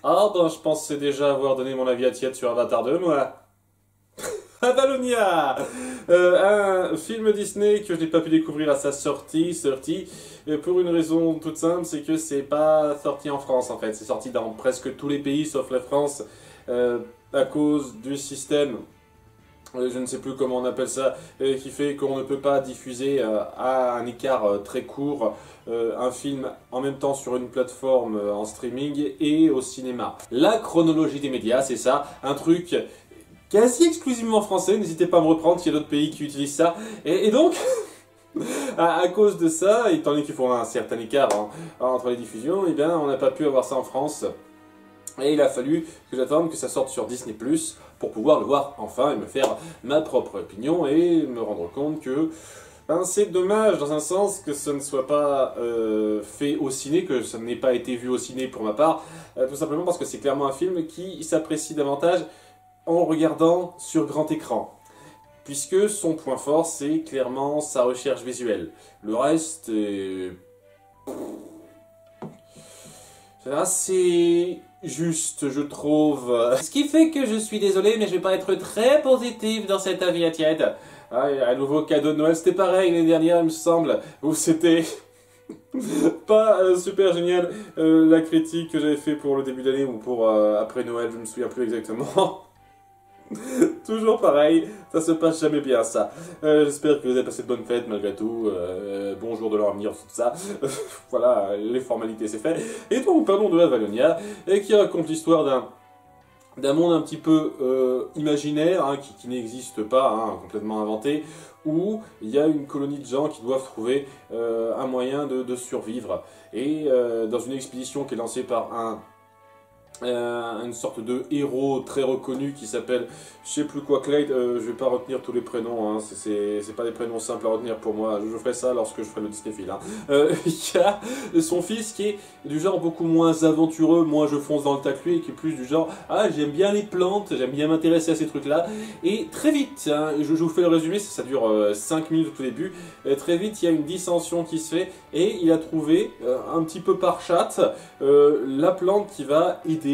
Ah ben je pensais déjà avoir donné mon avis à tiède sur Avatar 2, moi. Avalonia, un film Disney que je n'ai pas pu découvrir à sa sortie, pour une raison toute simple, c'est que c'est pas sorti en France en fait, c'est sorti dans presque tous les pays sauf la France, euh, à cause du système, je ne sais plus comment on appelle ça, qui fait qu'on ne peut pas diffuser à un écart très court un film en même temps sur une plateforme en streaming et au cinéma. La chronologie des médias, c'est ça, un truc quasi exclusivement français, n'hésitez pas à me reprendre s'il y a d'autres pays qui utilisent ça. Et donc, à cause de ça, étant donné qu'il faut un certain écart entre les diffusions, eh bien, on n'a pas pu avoir ça en France. Et il a fallu que j'attende que ça sorte sur Disney+, pour pouvoir le voir enfin et me faire ma propre opinion et me rendre compte que ben, c'est dommage dans un sens que ce ne soit pas fait au ciné, que ça n'ait pas été vu au ciné pour ma part, tout simplement parce que c'est clairement un film qui s'apprécie davantage en regardant sur grand écran. Puisque son point fort, c'est clairement sa recherche visuelle. Le reste est c'est assez juste, je trouve. Ce qui fait que je suis désolé, mais je vais pas être très positif dans cet avis à tiède. Ah, et un nouveau cadeau de Noël, c'était pareil l'année dernière, il me semble, où c'était pas super génial la critique que j'avais fait pour le début d'année ou pour après Noël, je me souviens plus exactement. Toujours pareil, ça se passe jamais bien ça. J'espère que vous avez passé de bonnes fêtes malgré tout. Bonjour de leur venir, tout ça. Voilà, les formalités c'est fait. Et donc parlons de Avalonia, qui raconte l'histoire d'un monde un petit peu imaginaire, hein, qui n'existe pas, hein, complètement inventé, où il y a une colonie de gens qui doivent trouver un moyen de survivre. Et dans une expédition qui est lancée par une sorte de héros très reconnu qui s'appelle, je sais plus quoi, Clyde, je vais pas retenir tous les prénoms, hein, c'est pas des prénoms simples à retenir pour moi, je ferai ça lorsque je ferai le Disneyfield. Hein. Il y a son fils qui est du genre beaucoup moins aventureux, moi je fonce dans le tas que lui, et qui est plus du genre, ah j'aime bien les plantes, j'aime bien m'intéresser à ces trucs là, et très vite, hein, je vous fais le résumé, ça dure 5 minutes au tout début, très vite il y a une dissension qui se fait, et il a trouvé, un petit peu par chatte, la plante qui va aider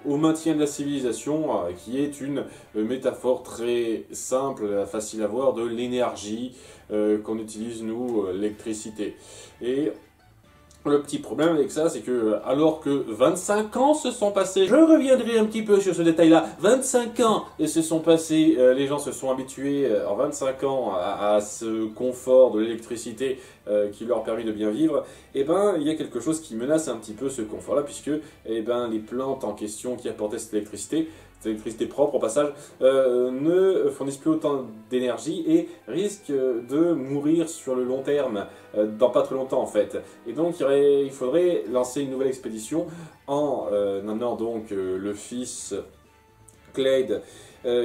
au maintien de la civilisation, qui est une métaphore très simple, facile à voir, de l'énergie qu'on utilise nous, l'électricité. Et le petit problème avec ça, c'est que alors que 25 ans se sont passés, je reviendrai un petit peu sur ce détail-là, 25 ans se sont passés, les gens se sont habitués en 25 ans à ce confort de l'électricité qui leur a permis de bien vivre, et ben il y a quelque chose qui menace un petit peu ce confort-là, puisque eh ben, les plantes en question qui apportaient cette électricité propre au passage, ne fournissent plus autant d'énergie et risquent de mourir sur le long terme, dans pas très longtemps en fait. Et donc il faudrait lancer une nouvelle expédition en amenant donc le fils Clyde,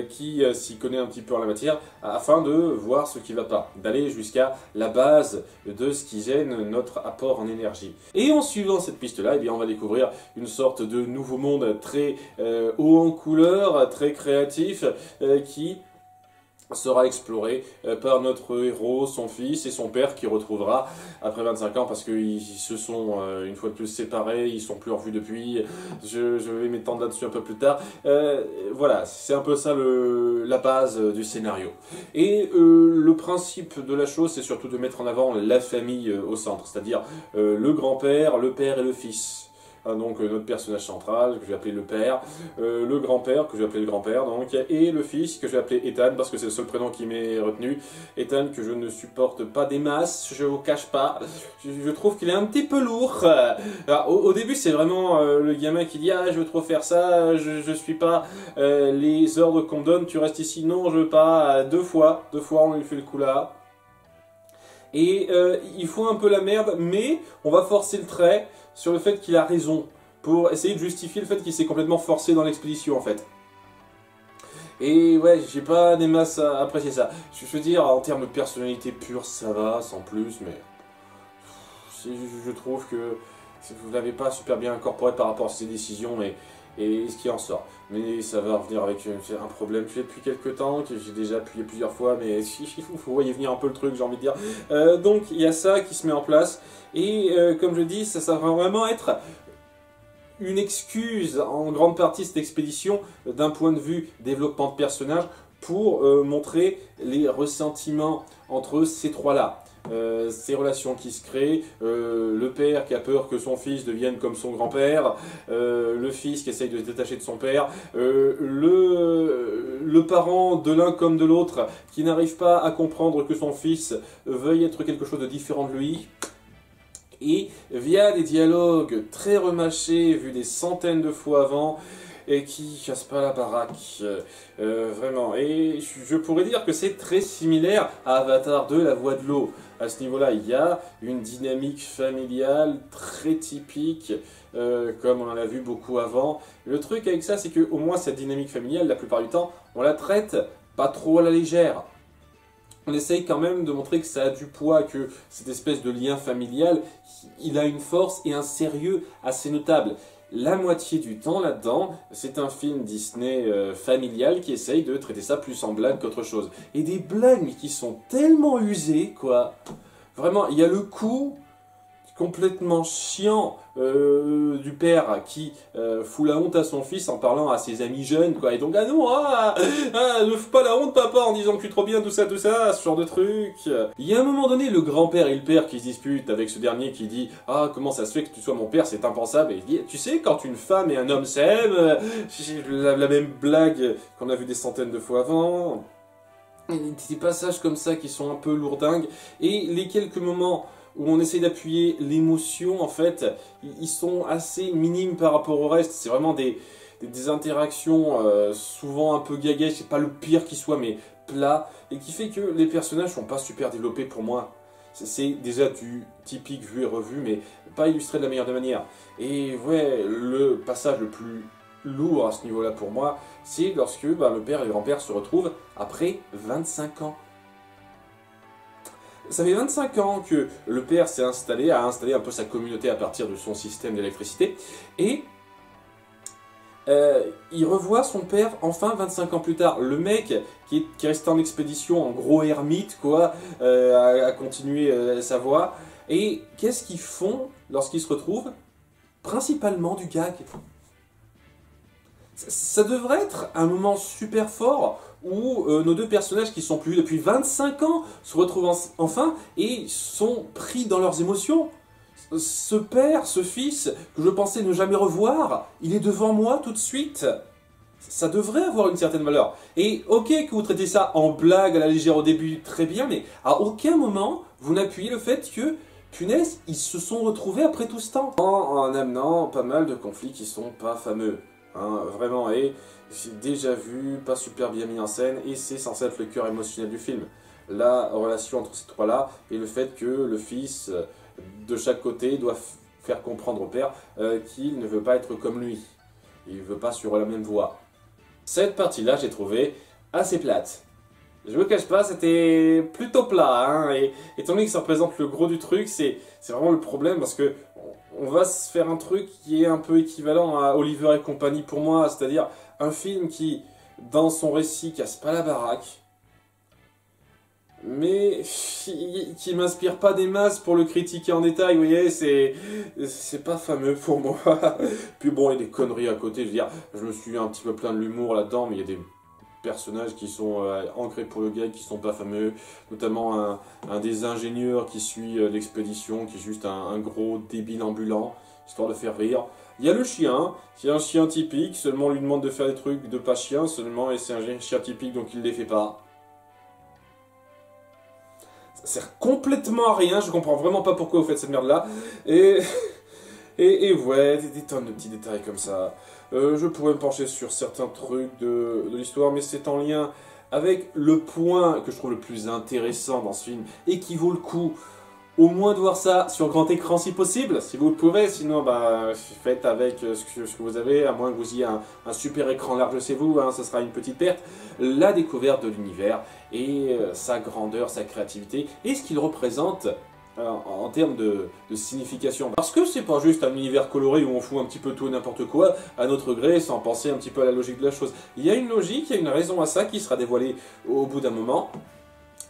qui s'y connaît un petit peu en la matière, afin de voir ce qui ne va pas, d'aller jusqu'à la base de ce qui gêne notre apport en énergie. Et en suivant cette piste-là, eh bien, on va découvrir une sorte de nouveau monde très haut en couleur, très créatif, qui sera exploré par notre héros, son fils et son père qui retrouvera après 25 ans parce qu'ils se sont une fois de plus séparés, ils sont plus revus depuis, je vais m'étendre là-dessus un peu plus tard. Voilà, c'est un peu ça la base du scénario. Et le principe de la chose, c'est surtout de mettre en avant la famille au centre, c'est-à-dire le grand-père, le père et le fils. Donc notre personnage central, que je vais appeler le père, le grand-père, que je vais appeler le grand-père, donc, et le fils, que je vais appeler Ethan, parce que c'est le seul prénom qui m'est retenu. Ethan, que je ne supporte pas des masses, je vous cache pas, je trouve qu'il est un petit peu lourd. Alors, au début, c'est vraiment le gamin qui dit « Ah, je veux trop faire ça, je suis pas les ordres qu'on me donne, tu restes ici, non, je veux pas. » Deux fois, on lui fait le coup là. Et il faut un peu la merde, mais on va forcer le trait sur le fait qu'il a raison, pour essayer de justifier le fait qu'il s'est complètement forcé dans l'expédition en fait. Et ouais, j'ai pas des masses à apprécier ça. Je veux dire, en termes de personnalité pure, ça va, sans plus, mais je trouve que vous l'avez pas super bien incorporé par rapport à ses décisions et ce qui en sort. Mais ça va revenir avec un problème que j'ai depuis quelques temps, que j'ai déjà appuyé plusieurs fois, mais vous voyez venir un peu le truc, j'ai envie de dire. Donc il y a ça qui se met en place, et comme je dis, ça va vraiment être une excuse en grande partie cette expédition d'un point de vue développement de personnage pour montrer les ressentiments entre ces trois-là. Ces relations qui se créent, le père qui a peur que son fils devienne comme son grand-père, le fils qui essaye de se détacher de son père, le parent de l'un comme de l'autre qui n'arrive pas à comprendre que son fils veuille être quelque chose de différent de lui. Et via des dialogues très remâchés, vus des centaines de fois avant, et qui cassent pas la baraque, vraiment. Et je pourrais dire que c'est très similaire à Avatar 2, La Voix de l'eau. À ce niveau-là, il y a une dynamique familiale très typique, comme on en a vu beaucoup avant. Le truc avec ça, c'est qu'au moins cette dynamique familiale, la plupart du temps, on la traite pas trop à la légère. On essaye quand même de montrer que ça a du poids, que cette espèce de lien familial, il a une force et un sérieux assez notable. La moitié du temps là-dedans, c'est un film Disney familial qui essaye de traiter ça plus en blague qu'autre chose. Et des blagues qui sont tellement usées, quoi. Vraiment, il y a le coup complètement chiant du père qui fout la honte à son fils en parlant à ses amis jeunes, quoi. Et donc, ah non, ne fous pas la honte, papa, en disant que tu es trop bien, tout ça, ce genre de truc. Il y a un moment donné, le grand-père et le père qui se disputent avec ce dernier qui dit « Ah, comment ça se fait que tu sois mon père, c'est impensable ?» Et il dit « Tu sais, quand une femme et un homme s'aiment, la même blague qu'on a vu des centaines de fois avant. » Des passages comme ça qui sont un peu lourdingues. Et les quelques moments où on essaye d'appuyer l'émotion, en fait, ils sont assez minimes par rapport au reste. C'est vraiment des interactions souvent un peu gaga, c'est pas le pire qui soit, mais plat, et qui fait que les personnages sont pas super développés pour moi. C'est déjà du typique vu et revu, mais pas illustré de la meilleure des manières. Et ouais, le passage le plus lourd à ce niveau-là pour moi, c'est lorsque le père et le grand-père se retrouvent après 25 ans. Ça fait 25 ans que le père a installé un peu sa communauté à partir de son système d'électricité, et il revoit son père enfin 25 ans plus tard. Le mec qui est resté en expédition, en gros ermite, quoi, à continuer sa voie. Et qu'est-ce qu'ils font lorsqu'ils se retrouvent? Principalement du gag. Ça devrait être un moment super fort où nos deux personnages qui sont plus vus depuis 25 ans se retrouvent enfin et sont pris dans leurs émotions. Ce père, ce fils, que je pensais ne jamais revoir, il est devant moi tout de suite. Ça devrait avoir une certaine valeur. Et ok que vous traitez ça en blague à la légère au début, très bien, mais à aucun moment vous n'appuyez le fait que, punaise, ils se sont retrouvés après tout ce temps. En amenant pas mal de conflits qui sont pas fameux. Hein, vraiment, et j'ai déjà vu, pas super bien mis en scène, et c'est censé être le cœur émotionnel du film. La relation entre ces trois-là, et le fait que le fils, de chaque côté, doit faire comprendre au père qu'il ne veut pas être comme lui. Il ne veut pas suivre la même voie. Cette partie-là, j'ai trouvé assez plate. Je vous cache pas, c'était plutôt plat, hein, et étant donné que ça représente le gros du truc, c'est vraiment le problème, parce que on va se faire un truc qui est un peu équivalent à Oliver et compagnie pour moi, c'est-à-dire un film qui, dans son récit, casse pas la baraque, mais qui m'inspire pas des masses pour le critiquer en détail, vous voyez, c'est pas fameux pour moi. Puis bon, il y a des conneries à côté, je veux dire, je me suis un petit peu plein de l'humour là-dedans, mais il y a des personnages qui sont ancrés pour le gag, qui sont pas fameux, notamment un des ingénieurs qui suit l'expédition, qui est juste un gros débile ambulant, histoire de faire rire. Il y a le chien, qui est un chien typique, seulement on lui demande de faire des trucs de pas chien seulement, et c'est un chien typique donc il les fait pas. Ça sert complètement à rien, je comprends vraiment pas pourquoi vous faites cette merde là, et ouais, des tonnes de petits détails comme ça. Je pourrais me pencher sur certains trucs de l'histoire, mais c'est en lien avec le point que je trouve le plus intéressant dans ce film, et qui vaut le coup au moins de voir ça sur grand écran si possible, si vous le pouvez, sinon faites avec ce que vous avez, à moins que vous ayez un super écran large chez vous, hein, ça sera une petite perte. La découverte de l'univers, et sa grandeur, sa créativité, et ce qu'il représente en termes de signification. Parce que c'est pas juste un univers coloré où on fout un petit peu tout et n'importe quoi à notre gré sans penser un petit peu à la logique de la chose. Il y a une logique, il y a une raison à ça qui sera dévoilée au bout d'un moment.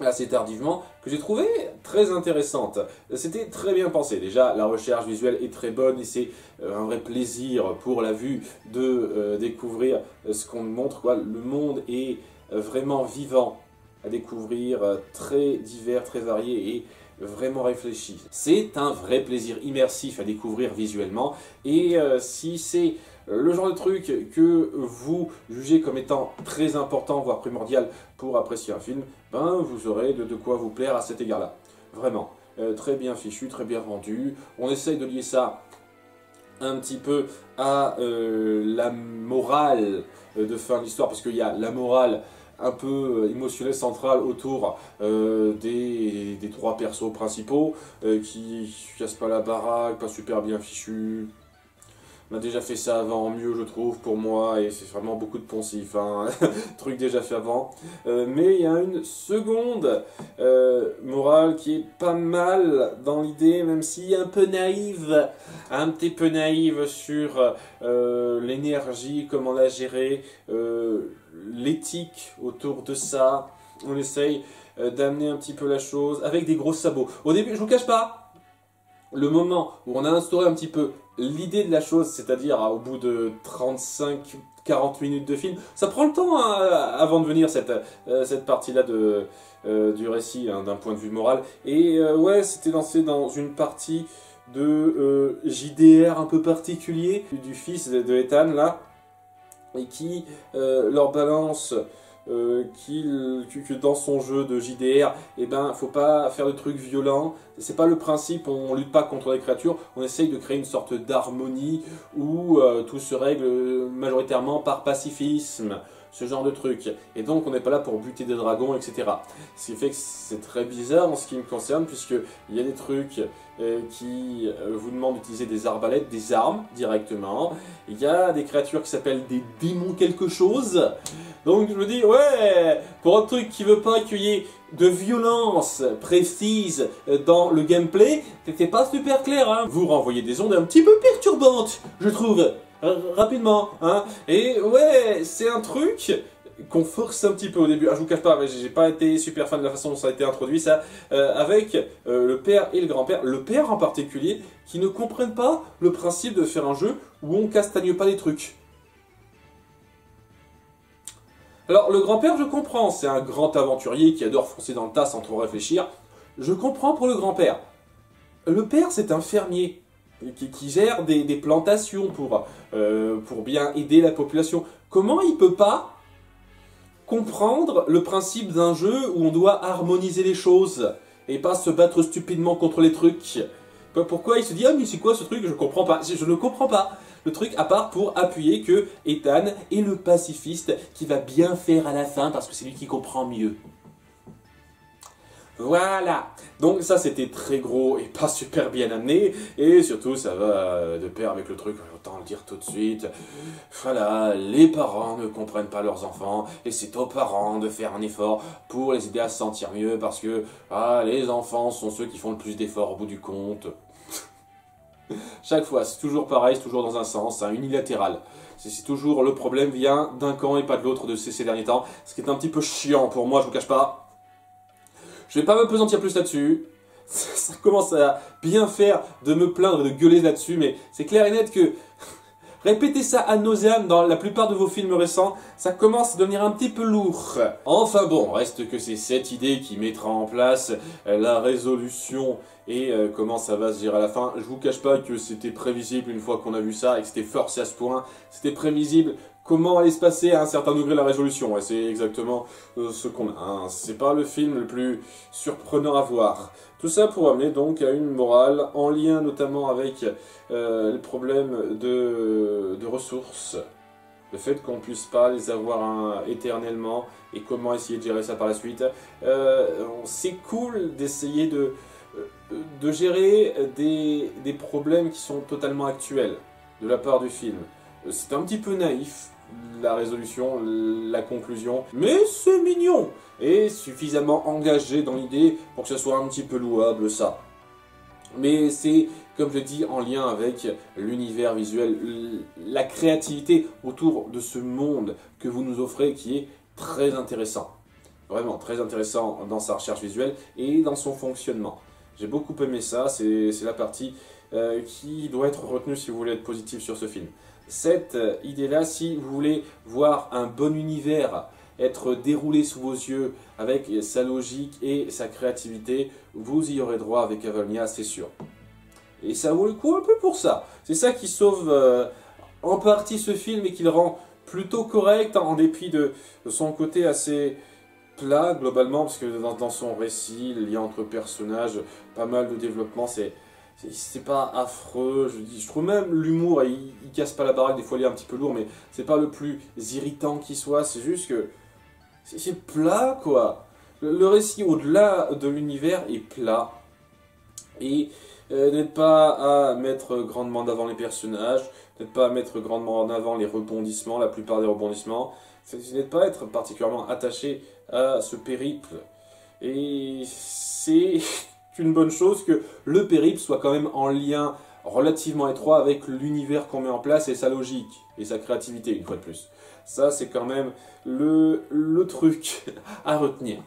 assez tardivement, que j'ai trouvé très intéressante. C'était très bien pensé. Déjà, la recherche visuelle est très bonne et c'est un vrai plaisir pour la vue de découvrir ce qu'on montre, quoi. Le monde est vraiment vivant à découvrir, très divers, très varié et vraiment réfléchi. C'est un vrai plaisir immersif à découvrir visuellement et si c'est le genre de truc que vous jugez comme étant très important, voire primordial pour apprécier un film, ben vous aurez de quoi vous plaire à cet égard-là. Vraiment, très bien fichu, très bien rendu. On essaye de lier ça un petit peu à la morale de fin de l'histoire, parce qu'il y a la morale un peu émotionnelle centrale autour des trois persos principaux qui cassent pas la baraque, pas super bien fichu. On a déjà fait ça avant, mieux je trouve pour moi, et c'est vraiment beaucoup de poncifs, hein. Truc déjà fait avant. Mais il y a une seconde morale qui est pas mal dans l'idée, même si un peu naïve, un petit peu naïve sur l'énergie, comment la gérer, l'éthique autour de ça. On essaye d'amener un petit peu la chose avec des gros sabots. Au début, je vous cache pas, le moment où on a instauré un petit peu l'idée de la chose, c'est-à-dire au bout de 35-40 minutes de film, ça prend le temps hein, avant de venir cette partie-là du récit, hein, d'un point de vue moral. Et ouais, c'était lancé dans une partie de JDR un peu particulier, du fils de Ethan, là, et qui leur balance que dans son jeu de JDR, eh ben, faut pas faire de trucs violents. C'est pas le principe, on lutte pas contre les créatures, on essaye de créer une sorte d'harmonie où tout se règle majoritairement par pacifisme, ce genre de truc. Et donc on n'est pas là pour buter des dragons, etc. Ce qui fait que c'est très bizarre en ce qui me concerne, puisqu'il y a des trucs qui vous demandent d'utiliser des arbalètes, des armes directement. Il y a des créatures qui s'appellent des démons quelque chose. Donc je me dis, ouais, pour un truc qui veut pas qu'il y ait de violence précise dans le gameplay, c'était pas super clair, hein. Vous renvoyez des ondes un petit peu perturbantes, je trouve, rapidement, hein. Et ouais, c'est un truc qu'on force un petit peu au début. Ah, je vous cache pas, j'ai pas été super fan de la façon dont ça a été introduit, ça, avec le père et le grand-père, le père en particulier, qui ne comprennent pas le principe de faire un jeu où on castagne pas les trucs. Alors, le grand-père, je comprends, c'est un grand aventurier qui adore foncer dans le tas sans trop réfléchir. Je comprends pour le grand-père. Le père, c'est un fermier qui gère des plantations pour bien aider la population. Comment il peut pas comprendre le principe d'un jeu où on doit harmoniser les choses et pas se battre stupidement contre les trucs? Pourquoi il se dit « Ah mais c'est quoi ce truc? Je comprends pas. » Je ne comprends pas. Le truc à part pour appuyer que Ethan est le pacifiste qui va bien faire à la fin parce que c'est lui qui comprend mieux. Voilà. Donc ça c'était très gros et pas super bien amené. Et surtout ça va de pair avec le truc, autant le dire tout de suite. Voilà, les parents ne comprennent pas leurs enfants et c'est aux parents de faire un effort pour les aider à se sentir mieux parce que les enfants sont ceux qui font le plus d'efforts au bout du compte. Chaque fois, c'est toujours pareil, c'est toujours dans un sens, c'est unilatéral. C'est toujours le problème vient d'un camp et pas de l'autre de ces derniers temps, ce qui est un petit peu chiant pour moi, je vous cache pas. Je vais pas me pesantir plus là-dessus. Ça commence à bien faire de me plaindre et de gueuler là-dessus, mais c'est clair et net que répéter ça ad nauseam dans la plupart de vos films récents, ça commence à devenir un petit peu lourd. Enfin bon, reste que c'est cette idée qui mettra en place la résolution et comment ça va se gérer à la fin. Je vous cache pas que c'était prévisible une fois qu'on a vu ça et que c'était forcé à ce point. C'était prévisible comment allait se passer à un certain degré la résolution. Et c'est exactement ce qu'on a, hein. C'est pas le film le plus surprenant à voir. Tout ça pour amener donc à une morale en lien notamment avec les problèmes de ressources. Le fait qu'on ne puisse pas les avoir éternellement et comment essayer de gérer ça par la suite. C'est cool d'essayer de gérer des problèmes qui sont totalement actuels de la part du film. C'est un petit peu naïf, la résolution, la conclusion, mais c'est mignon et suffisamment engagé dans l'idée pour que ce soit un petit peu louable, ça. Mais c'est, comme je l'ai dit, en lien avec l'univers visuel, la créativité autour de ce monde que vous nous offrez qui est très intéressant. vraiment très intéressant dans sa recherche visuelle et dans son fonctionnement. J'ai beaucoup aimé ça, c'est la partie qui doit être retenue si vous voulez être positif sur ce film. Cette idée-là, si vous voulez voir un bon univers être déroulé sous vos yeux avec sa logique et sa créativité, vous y aurez droit avec Avalonia, c'est sûr. Et ça vaut le coup un peu pour ça. C'est ça qui sauve en partie ce film et qui le rend plutôt correct en dépit de son côté assez plat globalement, parce que dans son récit, le lien entre personnages, pas mal de développement, c'est pas affreux. Je trouve même l'humour, il casse pas la baraque, des fois il est un petit peu lourd, mais c'est pas le plus irritant qui soit, c'est juste que c'est plat quoi. Le récit au-delà de l'univers est plat. Et n'aide pas à mettre grandement en avant les personnages, n'aide pas à mettre grandement en avant les rebondissements, la plupart des rebondissements, n'aide pas à être particulièrement attaché à ce périple. Et c'est une bonne chose que le périple soit quand même en lien relativement étroit avec l'univers qu'on met en place et sa logique et sa créativité, une fois de plus. Ça, c'est quand même le truc à retenir.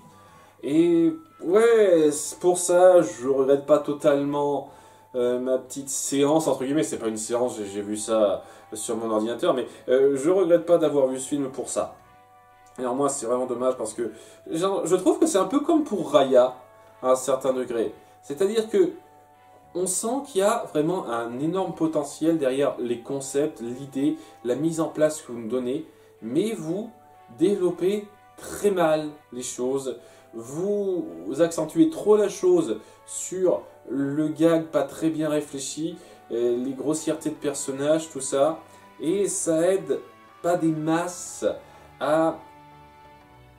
Et ouais, pour ça, je regrette pas totalement ma petite séance, entre guillemets, c'est pas une séance, j'ai vu ça sur mon ordinateur, mais je regrette pas d'avoir vu ce film pour ça. Alors moi, c'est vraiment dommage parce que je trouve que c'est un peu comme pour Raya, à un certain degré. C'est-à-dire que on sent qu'il y a vraiment un énorme potentiel derrière les concepts, l'idée, la mise en place que vous nous donnez, mais vous développez très mal les choses. Vous accentuez trop la chose sur le gag pas très bien réfléchi, les grossièretés de personnages, tout ça, et ça aide pas des masses à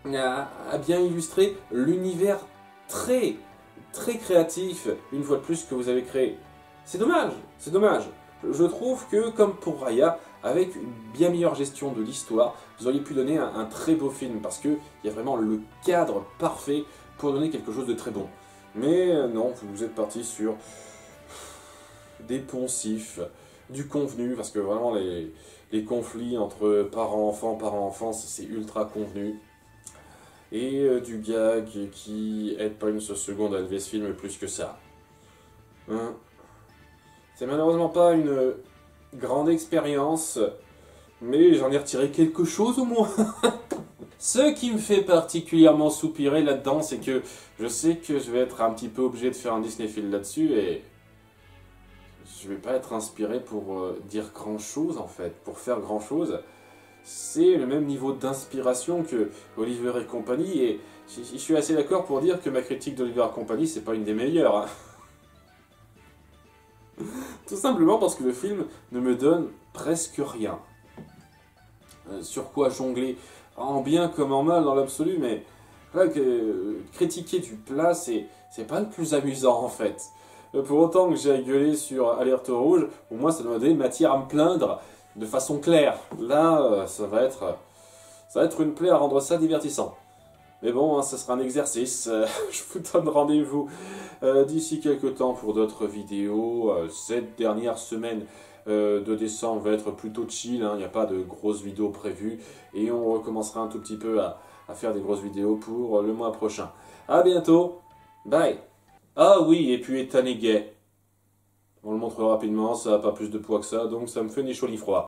bien illustrer l'univers très créatif, une fois de plus, que vous avez créé. C'est dommage, c'est dommage. Je trouve que, comme pour Raya, avec une bien meilleure gestion de l'histoire, vous auriez pu donner un très beau film, parce qu'il y a vraiment le cadre parfait pour donner quelque chose de très bon. Mais non, vous êtes parti sur des poncifs, du convenu, parce que vraiment les conflits entre parents-enfants, c'est ultra convenu. Et du gag qui aide pas une seule seconde à élever ce film plus que ça. Hein? C'est malheureusement pas une grande expérience, mais j'en ai retiré quelque chose au moins. Ce qui me fait particulièrement soupirer là-dedans, c'est que je sais que je vais être un petit peu obligé de faire un Disney-film là-dessus, et je vais pas être inspiré pour dire grand-chose en fait, pour faire grand-chose. C'est le même niveau d'inspiration que Oliver et compagnie, et je suis assez d'accord pour dire que ma critique d'Oliver et compagnie, c'est pas une des meilleures. Hein. Tout simplement parce que le film ne me donne presque rien. Sur quoi jongler, en bien comme en mal dans l'absolu, mais là, critiquer du plat, c'est pas le plus amusant en fait. Pour autant que j'ai gueulé sur Alerte Rouge, au moins ça m'a donné matière à me plaindre de façon claire. Là, ça va être une plaie à rendre ça divertissant. Mais bon, hein, ça sera un exercice. Je vous donne rendez-vous d'ici quelques temps pour d'autres vidéos. Cette dernière semaine de décembre va être plutôt chill. Hein, il n'y a pas de grosses vidéos prévues. Et on recommencera un tout petit peu à faire des grosses vidéos pour le mois prochain. A bientôt. Bye. Ah oui, et puis Ethan est gay. On le montre rapidement, ça n'a pas plus de poids que ça, donc ça me fait ni chaud ni froid.